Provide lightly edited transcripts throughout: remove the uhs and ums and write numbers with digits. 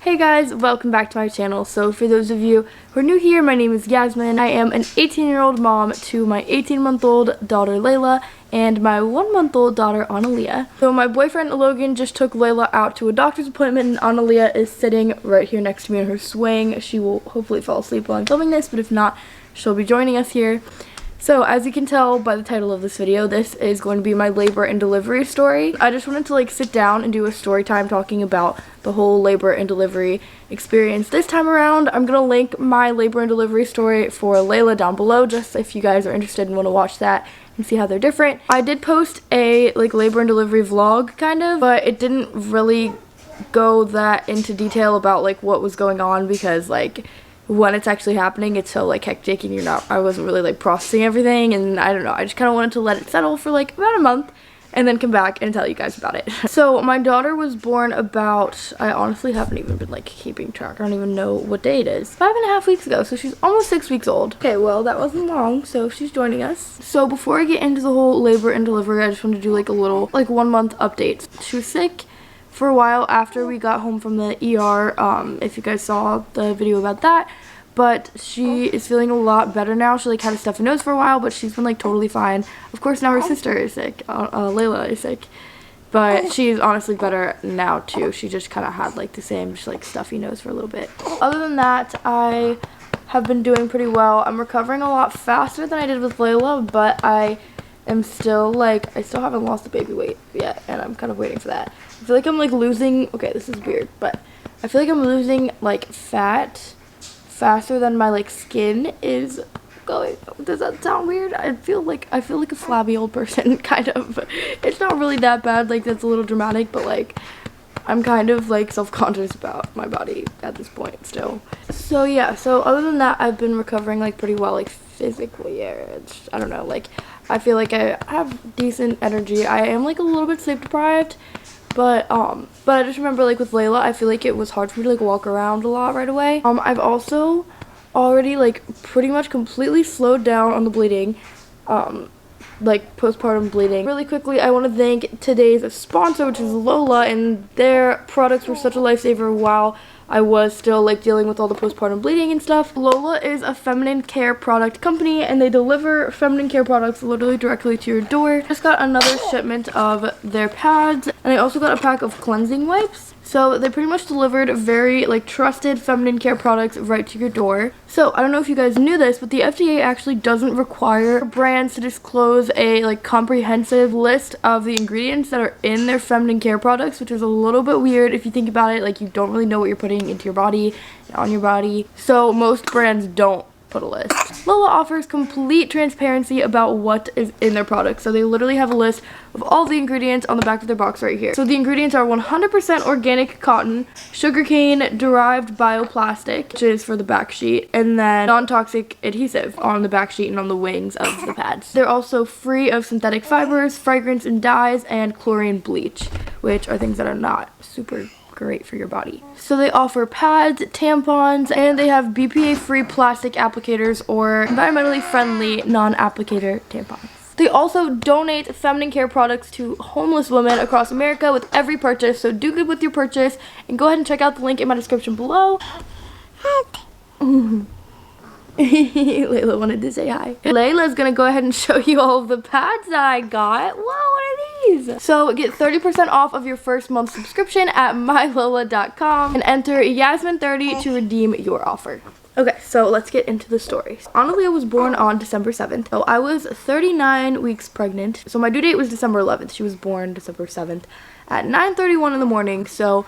Hey guys, welcome back to my channel. So for those of you who are new here, my name is Yasmin. I am an 18-year-old mom to my 18-month-old daughter Laela and my 1-month-old daughter Laela. So my boyfriend Logan just took Laela out to a doctor's appointment, and Laela is sitting right here next to me in her swing. She will hopefully fall asleep while I'm filming this, but if not, she'll be joining us here. So as you can tell by the title of this video, this is going to be my labor and delivery story. I just wanted to sit down and do a story time talking about the whole labor and delivery experience. This time around, I'm going to link my labor and delivery story for Laela down below, just if you guys are interested and want to watch that and see how they're different. I did post a labor and delivery vlog kind of, but it didn't really go that into detail about what was going on, because when it's actually happening, it's so hectic, and I wasn't really processing everything, and I don't know, I just kind of wanted to let it settle for about a month and then come back and tell you guys about it. So my daughter was born about, I honestly haven't even been keeping track. I don't even know what day it is. 5.5 weeks ago, so she's almost 6 weeks old. Okay, well that wasn't long, so she's joining us. So before I get into the whole labor and delivery, I just want to do a little 1 month update. She was sick for a while after we got home from the ER, if you guys saw the video about that, but she is feeling a lot better now. She had a stuffy nose for a while, but she's been totally fine. Of course, now her sister is sick, Laela is sick, but she's honestly better now too. She just kind of had the same stuffy nose for a little bit. Other than that, I have been doing pretty well. I'm recovering a lot faster than I did with Laela, but I am still I still haven't lost the baby weight yet, and I'm kind of waiting for that. I feel I'm losing, okay, this is weird, but I feel I'm losing fat faster than my skin is going. Does that sound weird? I feel like a flabby old person, kind of. It's not really that bad, that's a little dramatic, but I'm kind of self-conscious about my body at this point still. So yeah, so other than that, I've been recovering pretty well, physically. I don't know, I feel I have decent energy. I am a little bit sleep deprived, but I just remember with Laela, I feel it was hard for me to walk around a lot right away. I've also already pretty much completely slowed down on the bleeding, postpartum bleeding. Really quickly, I want to thank today's sponsor, which is Lola, and their products were such a lifesaver while I was still dealing with all the postpartum bleeding and stuff. Lola is a feminine care product company, and they deliver feminine care products literally directly to your door. Just got another shipment of their pads, and I also got a pack of cleansing wipes. So they pretty much delivered very trusted feminine care products right to your door. So I don't know if you guys knew this, but the FDA actually doesn't require brands to disclose a comprehensive list of the ingredients that are in their feminine care products, which is a little bit weird if you think about it. You don't really know what you're putting into your body and on your body. So most brands don't put a list. Lola offers complete transparency about what is in their products. So they literally have a list of all the ingredients on the back of their box right here. So the ingredients are 100% organic cotton, sugarcane derived bioplastic, which is for the back sheet, and then non-toxic adhesive on the back sheet and on the wings of the pads. They're also free of synthetic fibers, fragrance and dyes, and chlorine bleach, which are things that are not super great for your body. So they offer pads, tampons, and they have BPA-free plastic applicators or environmentally friendly non-applicator tampons. They also donate feminine care products to homeless women across America with every purchase, so do good with your purchase, and go ahead and check out the link in my description below. Laela wanted to say hi. Layla's gonna go ahead and show you all of the pads that I got. Whoa, what are these? So get 30% off of your first month subscription at mylola.com and enter Yasmin30 to redeem your offer. Okay, so let's get into the story. Laela was born on December 7th. So I was 39 weeks pregnant. So my due date was December 11th. She was born December 7th at 9:31 in the morning. So,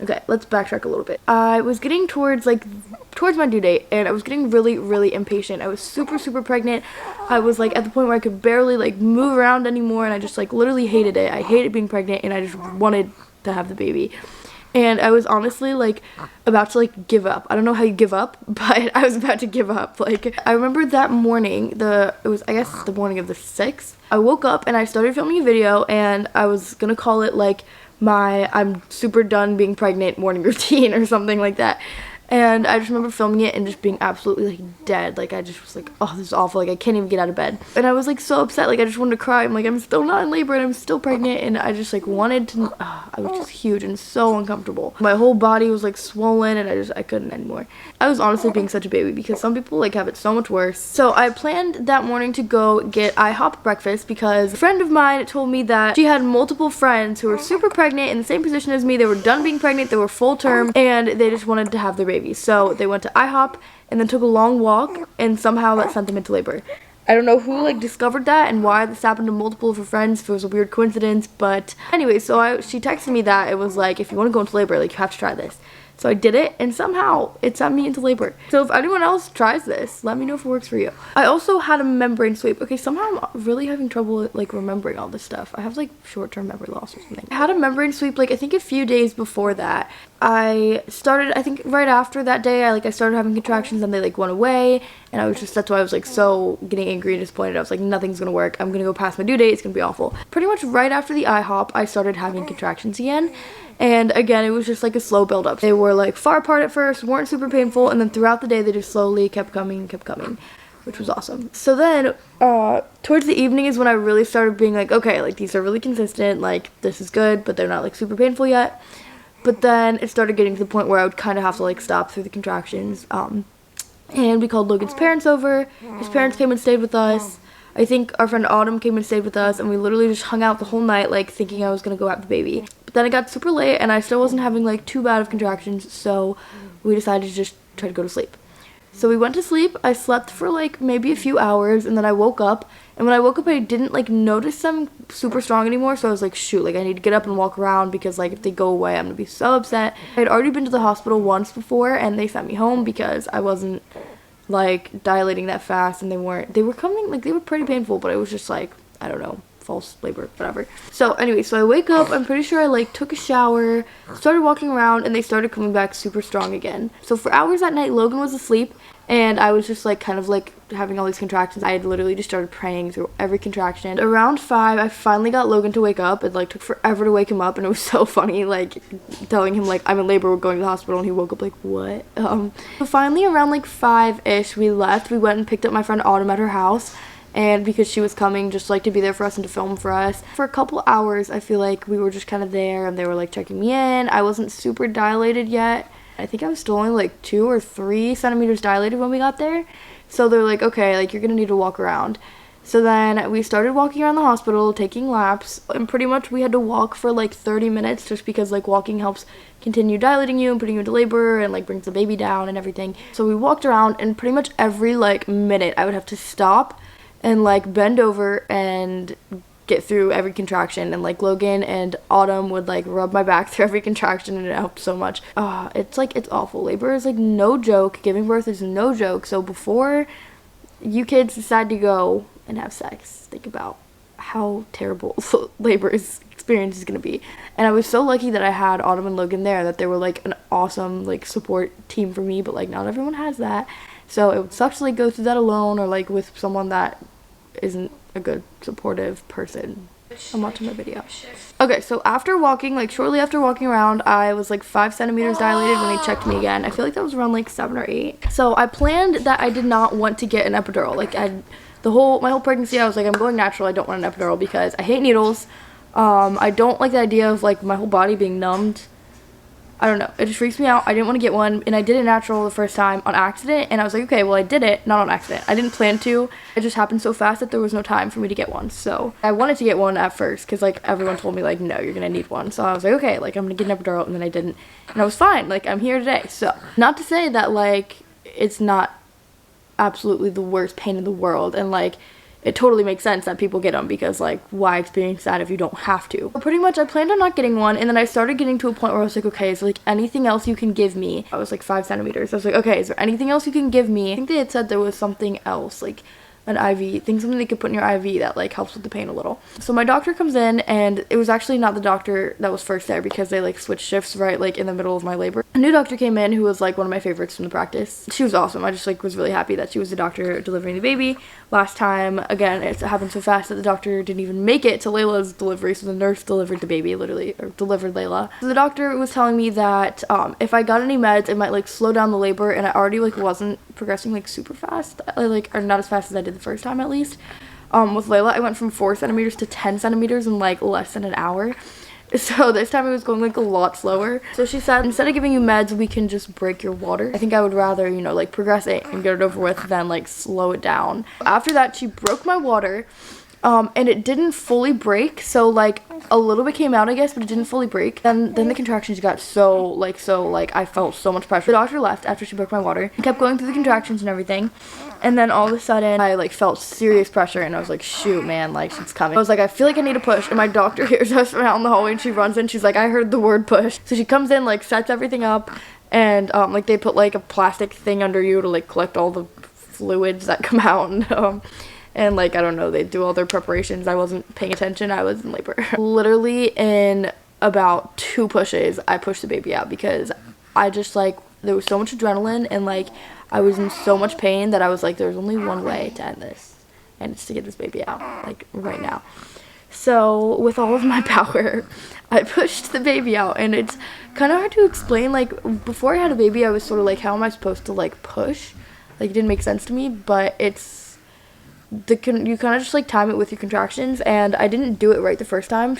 okay, let's backtrack a little bit. I was getting towards my due date, and I was getting really impatient. I was super pregnant. I was at the point where I could barely move around anymore, and I just literally hated it. I hated being pregnant, and I just wanted to have the baby. And I was honestly about to give up. I don't know how you give up, but I was about to give up. I remember that morning, it was I guess the morning of the 6th. I woke up and I started filming a video, and I was gonna call it my I'm super done being pregnant morning routine or something like that. And I just remember filming it and just being absolutely like dead. Like I just was like, oh, this is awful. Like I can't even get out of bed. And I was like so upset. Like I just wanted to cry. I'm like, I'm still not in labor and I'm still pregnant. And I just like wanted to, I was just huge and so uncomfortable. My whole body was like swollen and I couldn't anymore. I was honestly being such a baby because some people like have it so much worse. So I planned that morning to go get IHOP breakfast because a friend of mine told me that she had multiple friends who were super pregnant in the same position as me. They were done being pregnant. They were full term and they just wanted to have their baby. So they went to IHOP and then took a long walk and somehow that sent them into labor. I don't know who like discovered that and why this happened to multiple of her friends, if it was a weird coincidence, but anyway, so she texted me that it was like, if you want to go into labor, like you have to try this. So I did it and somehow it sent me into labor. So if anyone else tries this, let me know if it works for you. I also had a membrane sweep. Okay, somehow I'm really having trouble like remembering all this stuff. I have like short-term memory loss or something. I had a membrane sweep like I think a few days before that. I think right after that day I started having contractions and they like went away and that's why I was like so getting angry and disappointed. I was like, nothing's gonna work. I'm gonna go past my due date. It's gonna be awful. Pretty much right after the IHOP I started having contractions again. And again, it was just like a slow build up. They were like far apart at first, weren't super painful, and then throughout the day they just slowly kept coming, which was awesome. So then towards the evening is when I really started being like, okay, like these are really consistent, like this is good, but they're not like super painful yet. But then it started getting to the point where I would kind of have to like stop through the contractions. And we called Logan's parents over. His parents came and stayed with us. I think our friend Autumn came and stayed with us, and we literally just hung out the whole night like thinking I was gonna go have the baby. But then it got super late and I still wasn't having like too bad of contractions, so we decided to just try to go to sleep. So we went to sleep. I slept for like maybe a few hours and then I woke up, and when I woke up I didn't like notice them super strong anymore, so I was like, shoot, like I need to get up and walk around because like if they go away I'm gonna be so upset. I had already been to the hospital once before and they sent me home because I wasn't like dilating that fast, and they were coming, like they were pretty painful, but it was just like, I don't know, false labor, whatever. So anyway, so I wake up, I'm pretty sure I like took a shower, started walking around, and they started coming back super strong again. So for hours that night Logan was asleep and I was just like kind of like having all these contractions. I had literally just started praying through every contraction. Around 5 I finally got Logan to wake up. It like took forever to wake him up and it was so funny like telling him like I'm in labor, we're going to the hospital, and he woke up like what. So finally around like 5-ish we left. We went and picked up my friend Autumn at her house, and because she was coming just like to be there for us and to film for us. For a couple hours I feel like we were just kind of there and they were like checking me in. I wasn't super dilated yet. I think I was still only like 2 or 3 centimeters dilated when we got there. So they're like, okay, like you're gonna need to walk around. So then we started walking around the hospital, taking laps, and pretty much we had to walk for like 30 minutes just because like walking helps continue dilating you and putting you into labor and like brings the baby down and everything. So we walked around, and pretty much every like minute I would have to stop and like bend over and get through every contraction, and like Logan and Autumn would like rub my back through every contraction, and it helped so much. It's awful. Labor is like no joke. Giving birth is no joke. So before you kids decide to go and have sex, think about how terrible labor experience is gonna be. And I was so lucky that I had Autumn and Logan there, that they were like an awesome like support team for me, but like not everyone has that. So it would suck to like go through that alone or like with someone that isn't a good supportive person. I'm watching my video. Okay, so after walking, like shortly after walking around, I was like 5 centimeters dilated when they checked me again. I feel like that was around like 7 or 8. So I planned that I did not want to get an epidural. Like my whole pregnancy I was like, I'm going natural. I don't want an epidural because I hate needles. I don't like the idea of like my whole body being numbed. I don't know, it just freaks me out. I didn't want to get one, and I did it natural the first time on accident, and I was like, okay, well I did it, not on accident. I didn't plan to. It just happened so fast that there was no time for me to get one. So I wanted to get one at first because like everyone told me like, no, you're gonna need one. So I was like, okay, like I'm gonna get an epidural, and then I didn't, and I was fine. Like I'm here today. So not to say that like it's not absolutely the worst pain in the world, and like it totally makes sense that people get them because like why experience that if you don't have to. But pretty much I planned on not getting one, and then I started getting to a point where I was like, okay, is there like anything else you can give me? I was like 5 centimeters. I was like, okay, is there anything else you can give me? I think they had said there was something else, like an IV, something they could put in your IV that like helps with the pain a little. So my doctor comes in, and it was actually not the doctor that was first there because they like switched shifts right like in the middle of my labor. A new doctor came in who was like one of my favorites from the practice. She was awesome. I just like was really happy that she was the doctor delivering the baby. Last time, again, it happened so fast that the doctor didn't even make it to Layla's delivery, so the nurse delivered the baby, literally, or delivered Laela. So the doctor was telling me that if I got any meds, it might like slow down the labor, and I already like wasn't progressing like super fast, or not as fast as I did the first time at least. With Laela, I went from 4 centimeters to 10 centimeters in like less than an hour. So this time it was going like a lot slower. So she said, instead of giving you meds, we can just break your water. I think I would rather, you know, like progress it and get it over with than like slow it down. After that, she broke my water. And it didn't fully break, so like a little bit came out, I guess, but it didn't fully break. Then the contractions got so I felt so much pressure. The doctor left after she broke my water. I kept going through the contractions and everything, and then all of a sudden I like felt serious pressure, and I was like, shoot, man, like she's coming. I was like, I feel like I need to push, and my doctor hears us from out in the hallway, and she runs in. She's like, I heard the word push. So she comes in, like sets everything up, and like they put like a plastic thing under you to like collect all the fluids that come out, and like, I don't know, they do all their preparations. I wasn't paying attention. I was in labor. Literally in about 2 pushes, I pushed the baby out because I just like, there was so much adrenaline, and like I was in so much pain that I was like, there's only one way to end this, and it's to get this baby out, like right now. So with all of my power, I pushed the baby out, and it's kind of hard to explain. Like before I had a baby, I was sort of like, how am I supposed to like push? Like it didn't make sense to me, but it's, you kind of just like time it with your contractions, and I didn't do it right the first time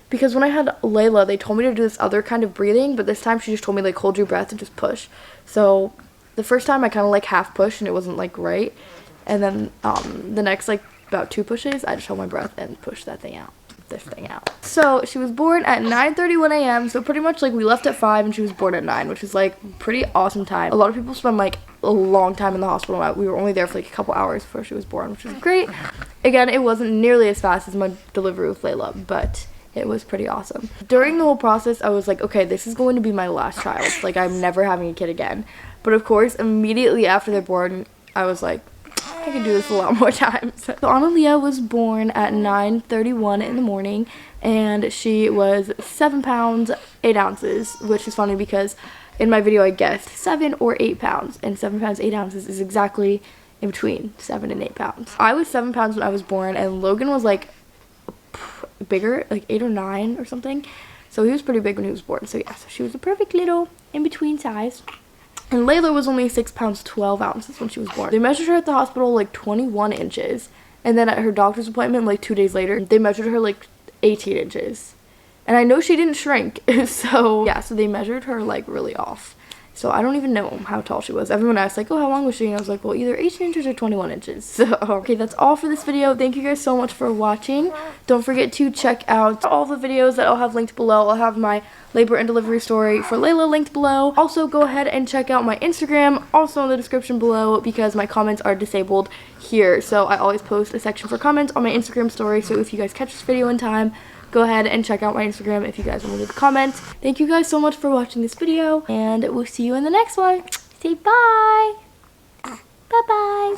because when I had Laela, they told me to do this other kind of breathing, but this time she just told me like hold your breath and just push. So the first time I kind of like half pushed, and it wasn't like right, and then the next like about 2 pushes, I just held my breath and pushed this thing out. So she was born at 9:31 a.m. so pretty much like we left at 5 and she was born at 9, which is like pretty awesome time. A lot of people spend like a long time in the hospital. We were only there for like a couple hours before she was born, which was great. Again, it wasn't nearly as fast as my delivery with Laela, but it was pretty awesome. During the whole process, I was like, okay, this is going to be my last child. Like, I'm never having a kid again. But of course, immediately after they're born, I was like, I can do this a lot more times. So Laela was born at 9:31 in the morning, and she was 7 pounds 8 ounces, which is funny because in my video I guessed 7 or 8 pounds, and 7 pounds 8 ounces is exactly in between 7 and 8 pounds. I was 7 pounds when I was born, and Logan was like bigger, like 8 or 9 or something, so he was pretty big when he was born. So yeah, so she was a perfect little in between size. And Laela was only 6 pounds 12 ounces when she was born. They measured her at the hospital like 21 inches. And then at her doctor's appointment like 2 days later, they measured her like 18 inches. And I know she didn't shrink. So yeah, so they measured her like really off. So I don't even know how tall she was. Everyone asked like, oh, how long was she? And I was like, well, either 18 inches or 21 inches. So okay, that's all for this video. Thank you guys so much for watching. Don't forget to check out all the videos that I'll have linked below. I'll have my labor and delivery story for Laela linked below. Also, go ahead and check out my Instagram, also in the description below, because my comments are disabled here. So I always post a section for comments on my Instagram story. So if you guys catch this video in time, go ahead and check out my Instagram if you guys want to leave a comment. Thank you guys so much for watching this video, and we'll see you in the next one. Say bye. Bye-bye.